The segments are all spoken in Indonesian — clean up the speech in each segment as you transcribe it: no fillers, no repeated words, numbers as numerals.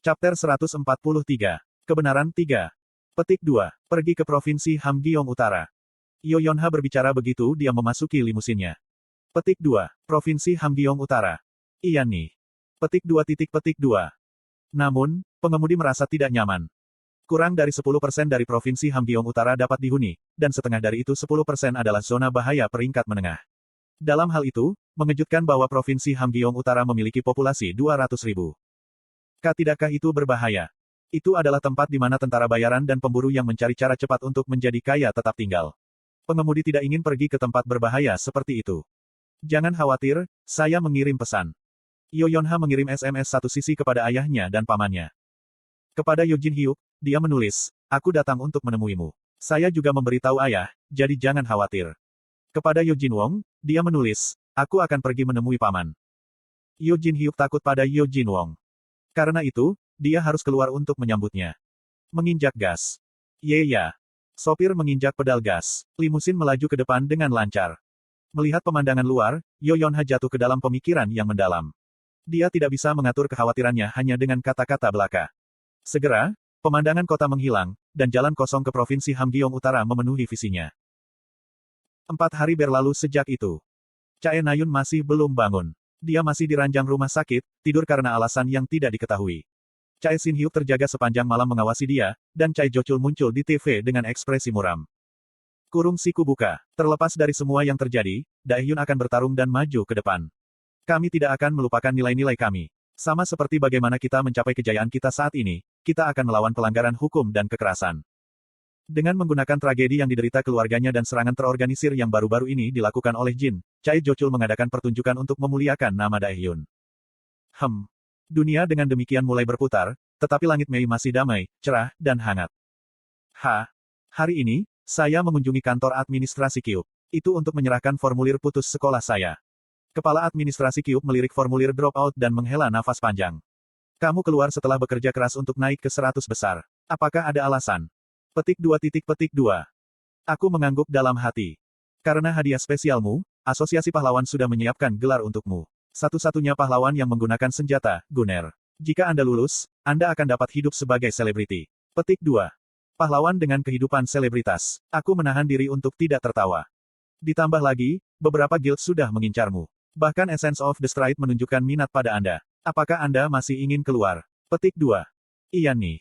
Chapter 143. Kebenaran 3. Petik 2. Pergi ke Provinsi Hamgyong Utara. Yoyonha berbicara begitu dia memasuki limusinnya. Petik 2. Provinsi Hamgyong Utara. Iya nih. Petik 2. Petik 2. Namun, pengemudi merasa tidak nyaman. Kurang dari 10% dari Provinsi Hamgyong Utara dapat dihuni, dan setengah dari itu 10% adalah zona bahaya peringkat menengah. Dalam hal itu, mengejutkan bahwa Provinsi Hamgyong Utara memiliki populasi 200.000. Tidakkah itu berbahaya? Itu adalah tempat di mana tentara bayaran dan pemburu yang mencari cara cepat untuk menjadi kaya tetap tinggal. Pengemudi tidak ingin pergi ke tempat berbahaya seperti itu. Jangan khawatir, saya mengirim pesan. Yoyonha mengirim SMS satu sisi kepada ayahnya dan pamannya. Kepada Yojin Hyuk, dia menulis, "Aku datang untuk menemuimu. Saya juga memberitahu ayah, jadi jangan khawatir." Kepada Yojin Wong, dia menulis, "Aku akan pergi menemui paman." Yojin Hyuk takut pada Yojin Wong. Karena itu, dia harus keluar untuk menyambutnya. Menginjak gas. Ya. Sopir menginjak pedal gas. Limusin melaju ke depan dengan lancar. Melihat pemandangan luar, Yoyonha jatuh ke dalam pemikiran yang mendalam. Dia tidak bisa mengatur kekhawatirannya hanya dengan kata-kata belaka. Segera, pemandangan kota menghilang, dan jalan kosong ke Provinsi Hamgyong Utara memenuhi visinya. 4 hari berlalu sejak itu. Chae Nayun masih belum bangun. Dia masih di ranjang rumah sakit, tidur karena alasan yang tidak diketahui. Chae Shin Hyuk terjaga sepanjang malam mengawasi dia, dan Chae Jochul muncul di TV dengan ekspresi muram. Kurung siku buka. Terlepas dari semua yang terjadi, Daehyun akan bertarung dan maju ke depan. Kami tidak akan melupakan nilai-nilai kami. Sama seperti bagaimana kita mencapai kejayaan kita saat ini, kita akan melawan pelanggaran hukum dan kekerasan. Dengan menggunakan tragedi yang diderita keluarganya dan serangan terorganisir yang baru-baru ini dilakukan oleh Jin, Chae Jochul mengadakan pertunjukan untuk memuliakan nama Daehyun. Dunia dengan demikian mulai berputar, tetapi langit Mei masih damai, cerah, dan hangat. Hari ini, saya mengunjungi kantor administrasi Kyup. Itu untuk menyerahkan formulir putus sekolah saya. Kepala administrasi Kyup melirik formulir dropout dan menghela nafas panjang. Kamu keluar setelah bekerja keras untuk naik ke 100 besar. Apakah ada alasan? Petik 2. Aku mengangguk dalam hati. Karena hadiah spesialmu, Asosiasi Pahlawan sudah menyiapkan gelar untukmu. Satu-satunya pahlawan yang menggunakan senjata, Gunner. Jika Anda lulus, Anda akan dapat hidup sebagai selebriti. Petik 2. Pahlawan dengan kehidupan selebritas. Aku menahan diri untuk tidak tertawa. Ditambah lagi, beberapa guild sudah mengincarmu. Bahkan Essence of the Stride menunjukkan minat pada Anda. Apakah Anda masih ingin keluar? Petik 2. Iya nih.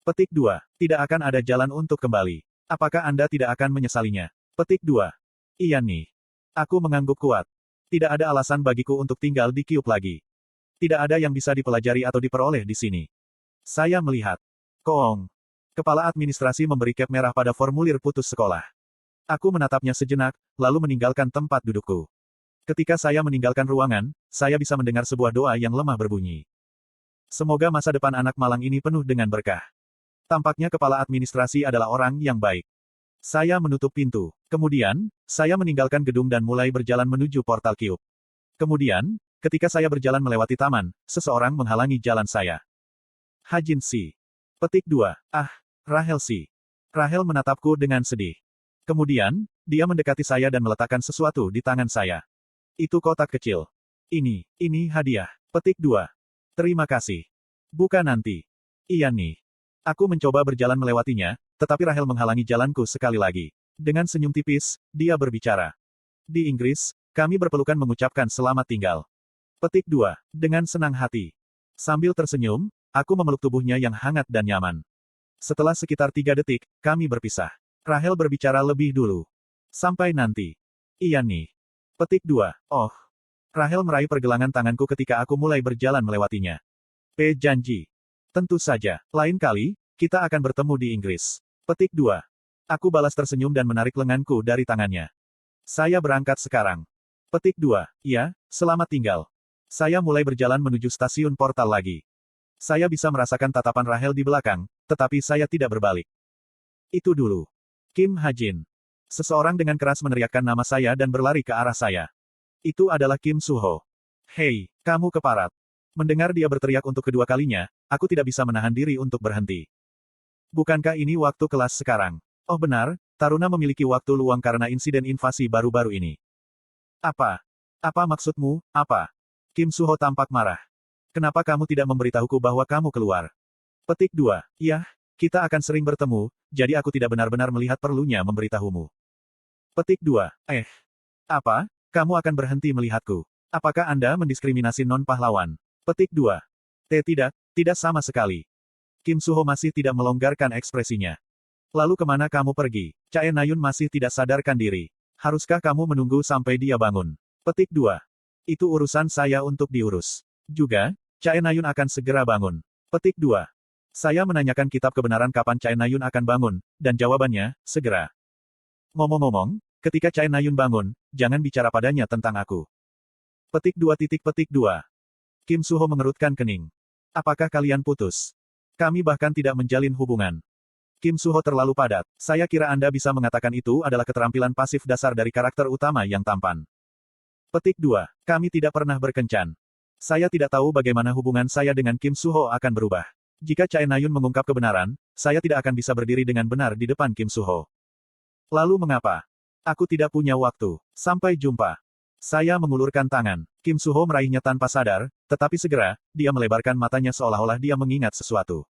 Petik 2. Tidak akan ada jalan untuk kembali. Apakah Anda tidak akan menyesalinya? Petik 2. Iya nih. Aku mengangguk kuat. Tidak ada alasan bagiku untuk tinggal di Kyup lagi. Tidak ada yang bisa dipelajari atau diperoleh di sini. Saya melihat. Koong. Kepala administrasi memberi cap merah pada formulir putus sekolah. Aku menatapnya sejenak, lalu meninggalkan tempat dudukku. Ketika saya meninggalkan ruangan, saya bisa mendengar sebuah doa yang lemah berbunyi. Semoga masa depan anak malang ini penuh dengan berkah. Tampaknya kepala administrasi adalah orang yang baik. Saya menutup pintu. Kemudian, saya meninggalkan gedung dan mulai berjalan menuju portal Kyup. Kemudian, ketika saya berjalan melewati taman, seseorang menghalangi jalan saya. Hajin Si. Petik 2. Rahel Si. Rahel menatapku dengan sedih. Kemudian, dia mendekati saya dan meletakkan sesuatu di tangan saya. Itu kotak kecil. Ini hadiah. Petik 2. Terima kasih. Buka nanti. Iya nih. Aku mencoba berjalan melewatinya, tetapi Rahel menghalangi jalanku sekali lagi. Dengan senyum tipis, dia berbicara. Di Inggris, kami berpelukan mengucapkan selamat tinggal. Petik 2. Dengan senang hati. Sambil tersenyum, aku memeluk tubuhnya yang hangat dan nyaman. Setelah sekitar 3 detik, kami berpisah. Rahel berbicara lebih dulu. Sampai nanti. Iya nih. Petik 2. Oh. Rahel meraih pergelangan tanganku ketika aku mulai berjalan melewatinya. Janji. Tentu saja, lain kali, kita akan bertemu di Inggris. Petik 2. Aku balas tersenyum dan menarik lenganku dari tangannya. Saya berangkat sekarang. Petik 2. Iya, selamat tinggal. Saya mulai berjalan menuju stasiun portal lagi. Saya bisa merasakan tatapan Rahel di belakang, tetapi saya tidak berbalik. Itu dulu. Kim Hajin. Seseorang dengan keras meneriakkan nama saya dan berlari ke arah saya. Itu adalah Kim Suho. Hei, kamu keparat. Mendengar dia berteriak untuk kedua kalinya, aku tidak bisa menahan diri untuk berhenti. Bukankah ini waktu kelas sekarang? Oh benar, Taruna memiliki waktu luang karena insiden invasi baru-baru ini. Apa? Apa maksudmu, apa? Kim Suho tampak marah. Kenapa kamu tidak memberitahuku bahwa kamu keluar? Petik 2. Yah, kita akan sering bertemu, jadi aku tidak benar-benar melihat perlunya memberitahumu. Petik 2. Apa? Kamu akan berhenti melihatku? Apakah Anda mendiskriminasi non-pahlawan? Petik 2. Tidak sama sekali. Kim Suho masih tidak melonggarkan ekspresinya. Lalu kemana kamu pergi? Chae Nayun masih tidak sadarkan diri. Haruskah kamu menunggu sampai dia bangun? Petik 2. Itu urusan saya untuk diurus. Juga, Chae Nayun akan segera bangun. Petik 2. Saya menanyakan kitab kebenaran kapan Chae Nayun akan bangun, dan jawabannya, segera. Ngomong-ngomong, ketika Chae Nayun bangun, jangan bicara padanya tentang aku. Petik 2. Kim Suho mengerutkan kening. Apakah kalian putus? Kami bahkan tidak menjalin hubungan. Kim Suho terlalu padat. Saya kira Anda bisa mengatakan itu adalah keterampilan pasif dasar dari karakter utama yang tampan. Petik 2. Kami tidak pernah berkencan. Saya tidak tahu bagaimana hubungan saya dengan Kim Suho akan berubah. Jika Chae Nayun mengungkap kebenaran, saya tidak akan bisa berdiri dengan benar di depan Kim Suho. Lalu mengapa? Aku tidak punya waktu. Sampai jumpa. Saya mengulurkan tangan. Kim Suho meraihnya tanpa sadar, tetapi segera, dia melebarkan matanya seolah-olah dia mengingat sesuatu.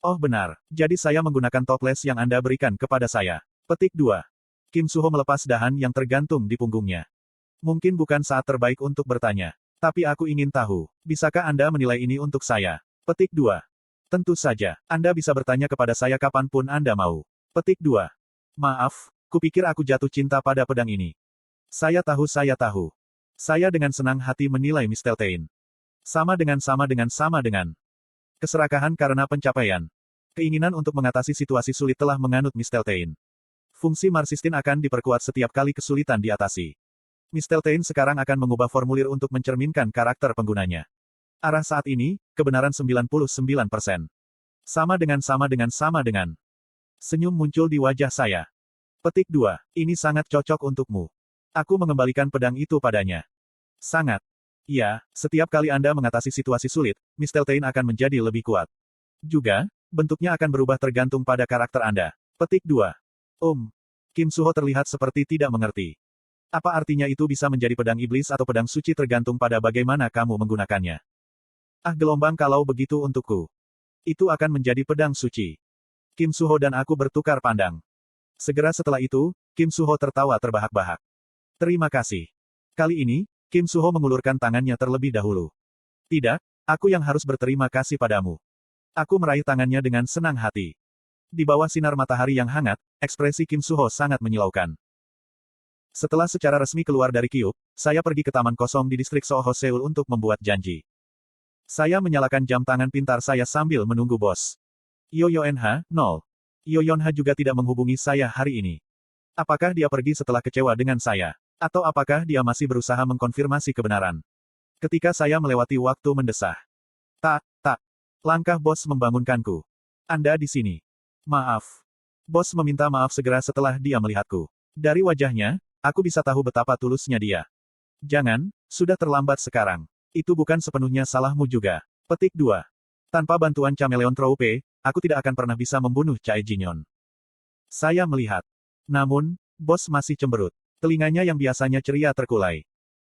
Oh benar, jadi saya menggunakan toples yang Anda berikan kepada saya. Petik 2. Kim Suho melepas dahan yang tergantung di punggungnya. Mungkin bukan saat terbaik untuk bertanya. Tapi aku ingin tahu, bisakah Anda menilai ini untuk saya? Petik 2. Tentu saja, Anda bisa bertanya kepada saya kapanpun Anda mau. Petik 2. Maaf, kupikir aku jatuh cinta pada pedang ini. Saya tahu. Saya dengan senang hati menilai Miss Teltein. Sama dengan. Keserakahan karena pencapaian. Keinginan untuk mengatasi situasi sulit telah menganut Miss Teltein. Fungsi Marsistin akan diperkuat setiap kali kesulitan diatasi. Miss Teltein sekarang akan mengubah formulir untuk mencerminkan karakter penggunanya. Arah saat ini, kebenaran 99%. Sama dengan. Senyum muncul di wajah saya. Petik 2. Ini sangat cocok untukmu. Aku mengembalikan pedang itu padanya. Sangat. Ya, setiap kali Anda mengatasi situasi sulit, Miss Teltein akan menjadi lebih kuat. Juga, bentuknya akan berubah tergantung pada karakter Anda. Petik 2. Kim Suho terlihat seperti tidak mengerti. Apa artinya itu bisa menjadi pedang iblis atau pedang suci tergantung pada bagaimana kamu menggunakannya. Gelombang kalau begitu untukku. Itu akan menjadi pedang suci. Kim Suho dan aku bertukar pandang. Segera setelah itu, Kim Suho tertawa terbahak-bahak. Terima kasih. Kali ini, Kim Suho mengulurkan tangannya terlebih dahulu. Tidak, aku yang harus berterima kasih padamu. Aku meraih tangannya dengan senang hati. Di bawah sinar matahari yang hangat, ekspresi Kim Suho sangat menyilaukan. Setelah secara resmi keluar dari Kyuup, saya pergi ke taman kosong di distrik Soho Seoul untuk membuat janji. Saya menyalakan jam tangan pintar saya sambil menunggu bos. Yoyonha, 0. Yoyonha juga tidak menghubungi saya hari ini. Apakah dia pergi setelah kecewa dengan saya? Atau apakah dia masih berusaha mengkonfirmasi kebenaran? Ketika saya melewati waktu mendesah. Tak. Langkah bos membangunkanku. Anda di sini. Maaf. Bos meminta maaf segera setelah dia melihatku. Dari wajahnya, aku bisa tahu betapa tulusnya dia. Jangan, sudah terlambat sekarang. Itu bukan sepenuhnya salahmu juga. Petik 2. Tanpa bantuan Chameleon Troupe, aku tidak akan pernah bisa membunuh Chae Jinyon. Saya melihat. Namun, bos masih cemberut. Telinganya yang biasanya ceria terkulai.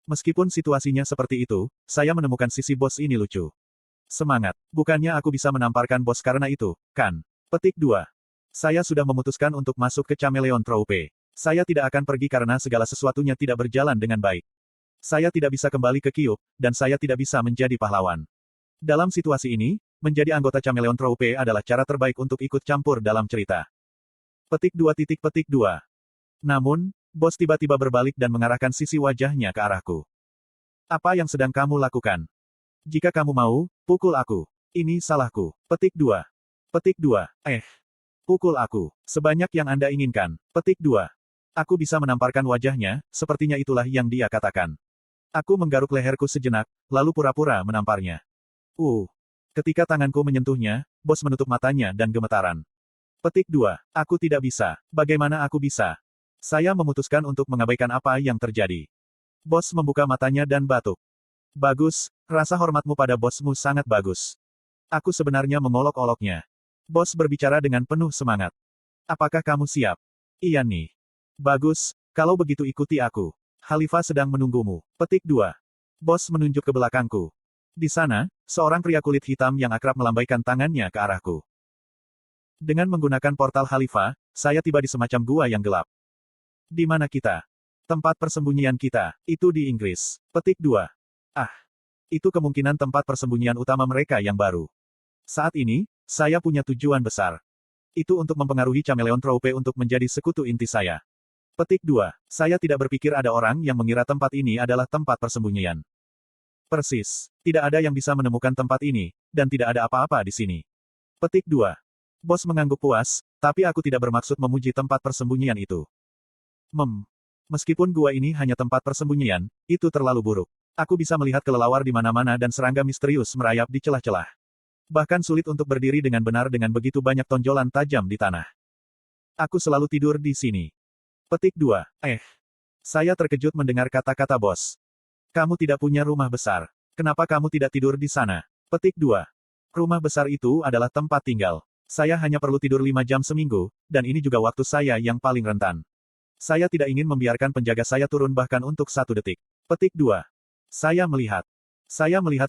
Meskipun situasinya seperti itu, saya menemukan sisi bos ini lucu. Semangat. Bukannya aku bisa menamparkan bos karena itu, kan? Petik 2. Saya sudah memutuskan untuk masuk ke Chameleon Troupe. Saya tidak akan pergi karena segala sesuatunya tidak berjalan dengan baik. Saya tidak bisa kembali ke Kyuup, dan saya tidak bisa menjadi pahlawan. Dalam situasi ini, menjadi anggota Chameleon Troupe adalah cara terbaik untuk ikut campur dalam cerita. Petik 2. Namun, bos tiba-tiba berbalik dan mengarahkan sisi wajahnya ke arahku. Apa yang sedang kamu lakukan? Jika kamu mau, pukul aku. Ini salahku. Petik 2. Pukul aku. Sebanyak yang Anda inginkan. Petik 2. Aku bisa menamparkan wajahnya, sepertinya itulah yang dia katakan. Aku menggaruk leherku sejenak, lalu pura-pura menamparnya. Ketika tanganku menyentuhnya, bos menutup matanya dan gemetaran. Petik 2. Aku tidak bisa. Bagaimana aku bisa? Saya memutuskan untuk mengabaikan apa yang terjadi. Bos membuka matanya dan batuk. Bagus, rasa hormatmu pada bosmu sangat bagus. Aku sebenarnya mengolok-oloknya. Bos berbicara dengan penuh semangat. Apakah kamu siap? Iya nih. Bagus, kalau begitu ikuti aku. Khalifah sedang menunggumu. Petik 2. Bos menunjuk ke belakangku. Di sana, seorang pria kulit hitam yang akrab melambaikan tangannya ke arahku. Dengan menggunakan portal Khalifah, saya tiba di semacam gua yang gelap. Di mana kita? Tempat persembunyian kita, itu di Inggris. Petik 2. Ah, itu kemungkinan tempat persembunyian utama mereka yang baru. Saat ini, saya punya tujuan besar. Itu untuk mempengaruhi Chameleon Troupe untuk menjadi sekutu inti saya. Petik 2. Saya tidak berpikir ada orang yang mengira tempat ini adalah tempat persembunyian. Persis. Tidak ada yang bisa menemukan tempat ini, dan tidak ada apa-apa di sini. Petik 2. Bos mengangguk puas, tapi aku tidak bermaksud memuji tempat persembunyian itu. Meskipun gua ini hanya tempat persembunyian, itu terlalu buruk. Aku bisa melihat kelelawar di mana-mana dan serangga misterius merayap di celah-celah. Bahkan sulit untuk berdiri dengan benar dengan begitu banyak tonjolan tajam di tanah. Aku selalu tidur di sini. Petik 2. Saya terkejut mendengar kata-kata bos. Kamu tidak punya rumah besar. Kenapa kamu tidak tidur di sana? Petik 2. Rumah besar itu adalah tempat tinggal. Saya hanya perlu tidur 5 jam seminggu, dan ini juga waktu saya yang paling rentan. Saya tidak ingin membiarkan penjaga saya turun bahkan untuk 1 detik. Petik 2. Saya melihat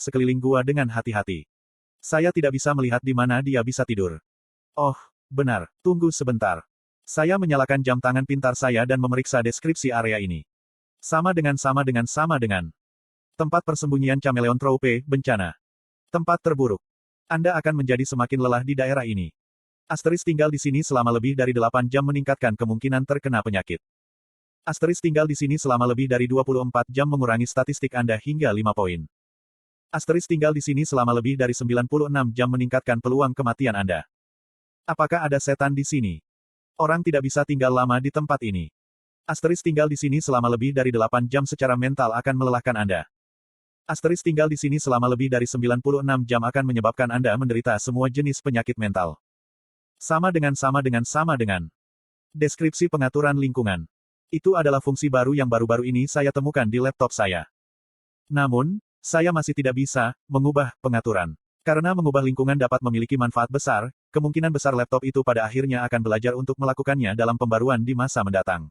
sekeliling gua dengan hati-hati. Saya tidak bisa melihat di mana dia bisa tidur. Oh, benar, tunggu sebentar. Saya menyalakan jam tangan pintar saya dan memeriksa deskripsi area ini. Sama dengan. Tempat persembunyian Chameleon Troupe, bencana. Tempat terburuk. Anda akan menjadi semakin lelah di daerah ini. Asteris tinggal di sini selama lebih dari 8 jam meningkatkan kemungkinan terkena penyakit. Asteris tinggal di sini selama lebih dari 24 jam mengurangi statistik Anda hingga 5 poin. Asteris tinggal di sini selama lebih dari 96 jam meningkatkan peluang kematian Anda. Apakah ada setan di sini? Orang tidak bisa tinggal lama di tempat ini. Asteris tinggal di sini selama lebih dari 8 jam secara mental akan melelahkan Anda. Asteris tinggal di sini selama lebih dari 96 jam akan menyebabkan Anda menderita semua jenis penyakit mental. Sama dengan. Deskripsi pengaturan lingkungan. Itu adalah fungsi baru yang baru-baru ini saya temukan di laptop saya. Namun, saya masih tidak bisa mengubah pengaturan. Karena mengubah lingkungan dapat memiliki manfaat besar, kemungkinan besar laptop itu pada akhirnya akan belajar untuk melakukannya dalam pembaruan di masa mendatang.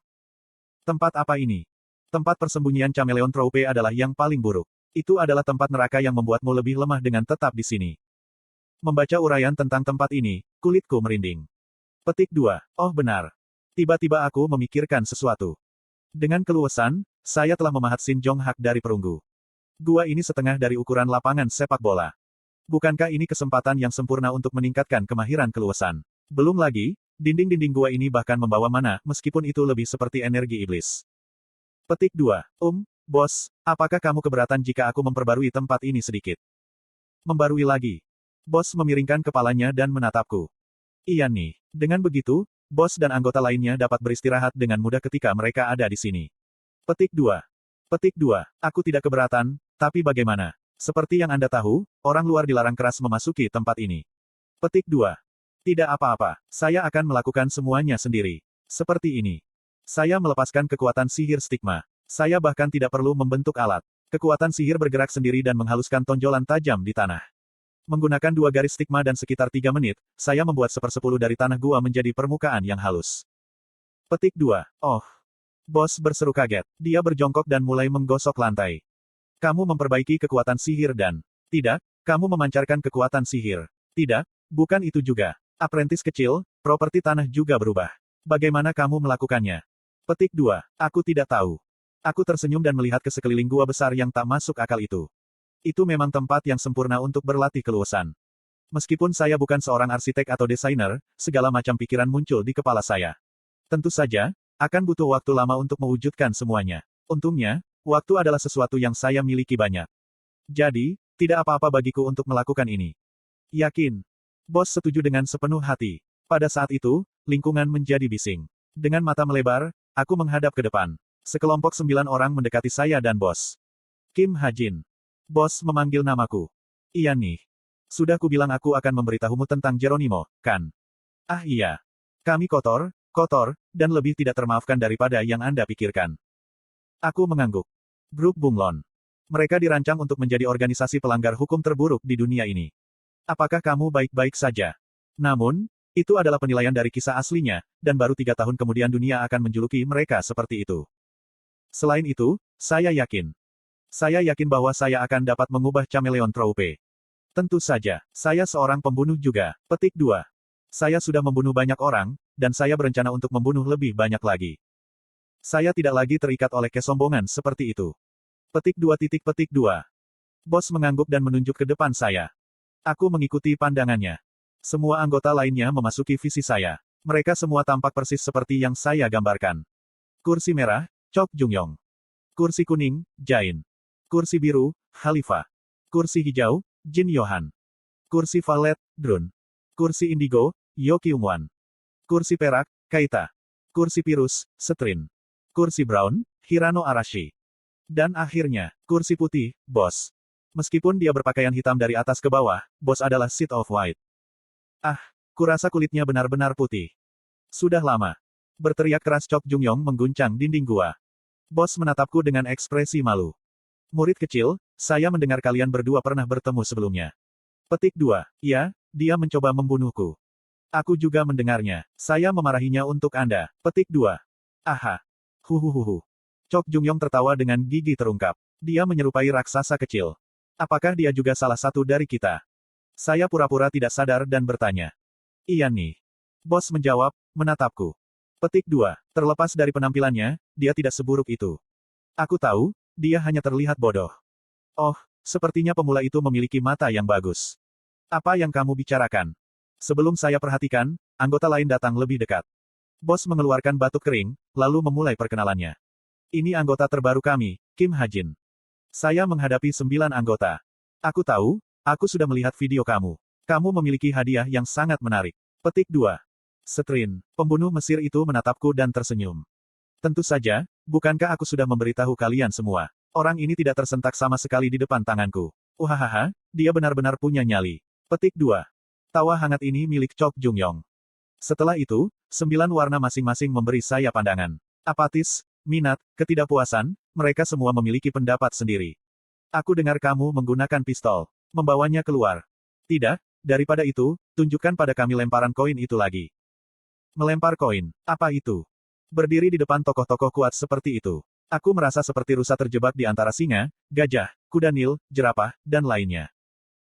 Tempat apa ini? Tempat persembunyian Chameleon Troupe adalah yang paling buruk. Itu adalah tempat neraka yang membuatmu lebih lemah dengan tetap di sini. Membaca uraian tentang tempat ini, kulitku merinding. Petik 2. Oh benar. Tiba-tiba aku memikirkan sesuatu. Dengan keluasan, saya telah memahat Shin Jong-hak dari perunggu. Gua ini setengah dari ukuran lapangan sepak bola. Bukankah ini kesempatan yang sempurna untuk meningkatkan kemahiran keluasan? Belum lagi, dinding-dinding gua ini bahkan membawa mana, meskipun itu lebih seperti energi iblis. Petik 2. Bos, apakah kamu keberatan jika aku memperbarui tempat ini sedikit? Membarui lagi. Bos memiringkan kepalanya dan menatapku. Iya nih. Dengan begitu, bos dan anggota lainnya dapat beristirahat dengan mudah ketika mereka ada di sini. Petik 2. Aku tidak keberatan, tapi bagaimana? Seperti yang Anda tahu, orang luar dilarang keras memasuki tempat ini. Petik 2. Tidak apa-apa, saya akan melakukan semuanya sendiri. Seperti ini. Saya melepaskan kekuatan sihir stigma. Saya bahkan tidak perlu membentuk alat. Kekuatan sihir bergerak sendiri dan menghaluskan tonjolan tajam di tanah. Menggunakan 2 garis stigma dan sekitar 3 menit, saya membuat 1/10 dari tanah gua menjadi permukaan yang halus. Petik 2. Oh. Bos berseru kaget. Dia berjongkok dan mulai menggosok lantai. Kamu memperbaiki kekuatan sihir dan... Tidak, kamu memancarkan kekuatan sihir. Tidak, bukan itu juga. Apprentice kecil, properti tanah juga berubah. Bagaimana kamu melakukannya? Petik 2. Aku tidak tahu. Aku tersenyum dan melihat ke sekeliling gua besar yang tak masuk akal itu. Itu memang tempat yang sempurna untuk berlatih keluasan. Meskipun saya bukan seorang arsitek atau desainer, segala macam pikiran muncul di kepala saya. Tentu saja, akan butuh waktu lama untuk mewujudkan semuanya. Untungnya, waktu adalah sesuatu yang saya miliki banyak. Jadi, tidak apa-apa bagiku untuk melakukan ini. Yakin. Bos setuju dengan sepenuh hati. Pada saat itu, lingkungan menjadi bising. Dengan mata melebar, aku menghadap ke depan. Sekelompok 9 orang mendekati saya dan bos. Kim Ha-jin. Bos memanggil namaku. Iya nih. Sudah kubilang aku akan memberitahumu tentang Geronimo, kan? Ah iya. Kami kotor, dan lebih tidak termaafkan daripada yang Anda pikirkan. Aku mengangguk. Grup Bunglon. Mereka dirancang untuk menjadi organisasi pelanggar hukum terburuk di dunia ini. Apakah kamu baik-baik saja? Namun, itu adalah penilaian dari kisah aslinya, dan baru 3 tahun kemudian dunia akan menjuluki mereka seperti itu. Selain itu, saya yakin. Saya yakin bahwa saya akan dapat mengubah Chameleon Troupe. Tentu saja, saya seorang pembunuh juga. Petik 2. Saya sudah membunuh banyak orang, dan saya berencana untuk membunuh lebih banyak lagi. Saya tidak lagi terikat oleh kesombongan seperti itu. Petik 2. Bos mengangguk dan menunjuk ke depan saya. Aku mengikuti pandangannya. Semua anggota lainnya memasuki visi saya. Mereka semua tampak persis seperti yang saya gambarkan. Kursi merah, Chok Jungyong. Kursi kuning, Jain. Kursi biru, Khalifah. Kursi hijau, Jin Yohan. Kursi violet, Drun. Kursi indigo, Yo Kyungwan. Kursi perak, Kaita. Kursi pirus, Setrin. Kursi brown, Hirano Arashi. Dan akhirnya, kursi putih, Bos. Meskipun dia berpakaian hitam dari atas ke bawah, Bos adalah Seed of White. Ah, kurasa kulitnya benar-benar putih. Sudah lama. Berteriak keras Chok Jungyong mengguncang dinding gua. Bos menatapku dengan ekspresi malu. Murid kecil, saya mendengar kalian berdua pernah bertemu sebelumnya. Petik 2. Ya, dia mencoba membunuhku. Aku juga mendengarnya. Saya memarahinya untuk Anda. Petik 2. Aha. Huhuhuhu. Chok Jungyong tertawa dengan gigi terungkap. Dia menyerupai raksasa kecil. Apakah dia juga salah satu dari kita? Saya pura-pura tidak sadar dan bertanya. Iya nih. Bos menjawab, menatapku. Petik 2. Terlepas dari penampilannya, dia tidak seburuk itu. Aku tahu, dia hanya terlihat bodoh. Oh, sepertinya pemula itu memiliki mata yang bagus. Apa yang kamu bicarakan? Sebelum saya perhatikan, anggota lain datang lebih dekat. Bos mengeluarkan batuk kering, lalu memulai perkenalannya. Ini anggota terbaru kami, Kim Hajin. Saya menghadapi 9 anggota. Aku tahu, aku sudah melihat video kamu. Kamu memiliki hadiah yang sangat menarik. Petik 2. Setrin, pembunuh Mesir itu menatapku dan tersenyum. Tentu saja, bukankah aku sudah memberitahu kalian semua? Orang ini tidak tersentak sama sekali di depan tanganku. Uhahaha, dia benar-benar punya nyali. Petik 2. Tawa hangat ini milik Chok Jungyong. Setelah itu, 9 warna masing-masing memberi saya pandangan. Apatis, minat, ketidakpuasan, mereka semua memiliki pendapat sendiri. Aku dengar kamu menggunakan pistol. Membawanya keluar. Tidak, daripada itu, tunjukkan pada kami lemparan koin itu lagi. Melempar koin. Apa itu? Berdiri di depan tokoh-tokoh kuat seperti itu. Aku merasa seperti rusa terjebak di antara singa, gajah, kuda Nil, jerapah, dan lainnya.